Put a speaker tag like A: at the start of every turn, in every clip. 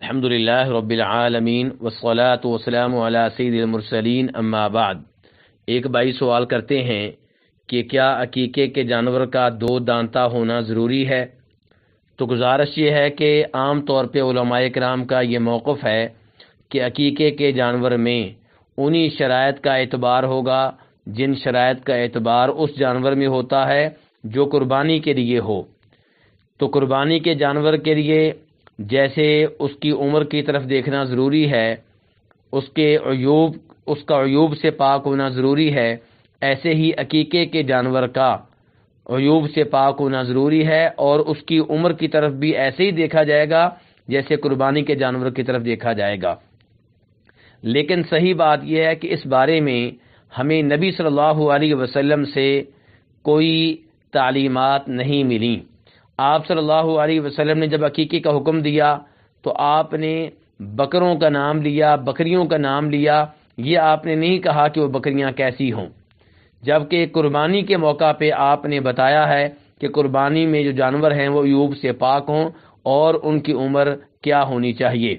A: الحمد للہ رب العالمین والصلاة والسلام علی سید المرسلین اما بعد۔ ایک بھائی سوال کرتے ہیں کہ کیا عقیقے کے جانور کا دو دانتا ہونا ضروری ہے؟ تو گزارش یہ ہے کہ عام طور پہ علماء کرام کا یہ موقف ہے کہ عقیقے کے جانور میں انہی شرائط کا اعتبار ہوگا جن شرائط کا اعتبار اس جانور میں ہوتا ہے جو قربانی کے لیے ہو۔ تو قربانی کے جانور کے لیے جیسے اس کی عمر کی طرف دیکھنا ضروری ہے، اس کا عیوب سے پاک ہونا ضروری ہے، ایسے ہی عقیقے کے جانور کا عیوب سے پاک ہونا ضروری ہے، اور اس کی عمر کی طرف بھی ایسے ہی دیکھا جائے گا جیسے قربانی کے جانور کی طرف دیکھا جائے گا۔ لیکن صحیح بات یہ ہے کہ اس بارے میں ہمیں نبی صلی اللہ علیہ وسلم سے کوئی تعلیمات نہیں ملیں۔ آپ صلی اللہ علیہ وسلم نے جب عقیقے کا حکم دیا تو آپ نے بکروں کا نام لیا، بکریوں کا نام لیا، یہ آپ نے نہیں کہا کہ وہ بکریاں کیسی ہوں، جبکہ قربانی کے موقع پہ آپ نے بتایا ہے کہ قربانی میں جو جانور ہیں وہ عیوب سے پاک ہوں اور ان کی عمر کیا ہونی چاہیے۔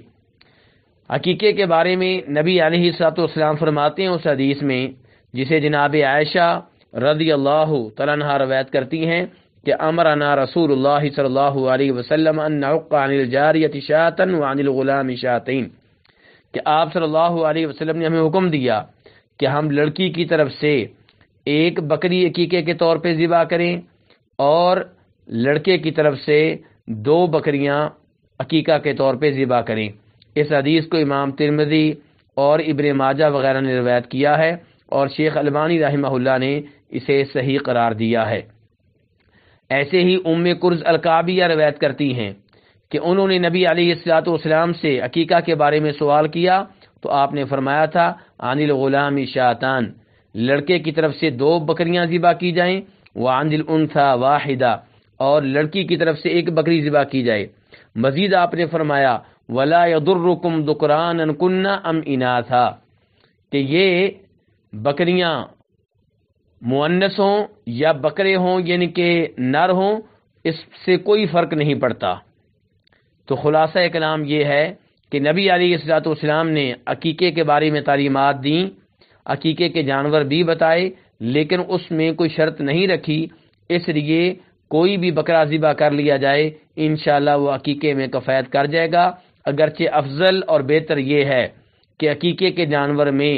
A: عقیقے کے بارے میں نبی علیہ الصلوۃ والسلام فرماتے ہیں اس حدیث میں جسے جناب عائشہ رضی اللہ تعالیٰ عنہا روایت کرتی ہیں کہ امرنا رسول اللہ صلی اللہ علیہ وسلم ان نعق عن الجاریۃ شاۃ وعن الغلام شاتین، کہ آپ صلی اللہ علیہ وسلم نے ہمیں حکم دیا کہ ہم لڑکی کی طرف سے ایک بکری عقیقے کے طور پہ ذبح کریں اور لڑکے کی طرف سے دو بکریاں عقیقہ کے طور پہ ذبح کریں۔ اس حدیث کو امام ترمذی اور ابن ماجہ وغیرہ نے روایت کیا ہے، اور شیخ البانی رحمہ اللہ نے اسے صحیح قرار دیا ہے۔ ایسے ہی ام کرز الکعبیہ روایت کرتی ہیں کہ انہوں نے نبی علیہ الصلوۃ والسلام سے عقیقہ کے بارے میں سوال کیا تو آپ نے فرمایا تھا عن الغلام شاتان، لڑکے کی طرف سے دو بکریاں ذبح کی جائیں، وعن الانثى واحدہ، اور لڑکی کی طرف سے ایک بکری ذبح کی جائے۔ مزید آپ نے فرمایا ولا يضركم ذكران كنا ام اناثا، کہ یہ بکریاں مؤنث ہوں یا بکرے ہوں یعنی کہ نر ہوں، اس سے کوئی فرق نہیں پڑتا۔ تو خلاصہ کلام یہ ہے کہ نبی علیہ الصلوۃ والسلام نے عقیقے کے بارے میں تعلیمات دیں، عقیقے کے جانور بھی بتائے، لیکن اس میں کوئی شرط نہیں رکھی، اس لیے کوئی بھی بکرا ذبح کر لیا جائے انشاءاللہ وہ عقیقے میں کفایت کر جائے گا۔ اگرچہ افضل اور بہتر یہ ہے کہ عقیقے کے جانور میں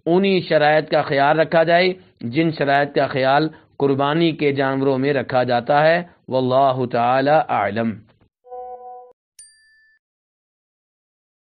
A: انہی شرائط کا خیال رکھا جائے جن شرائط کا خیال قربانی کے جانوروں میں رکھا جاتا ہے۔ واللہ تعالی اعلم۔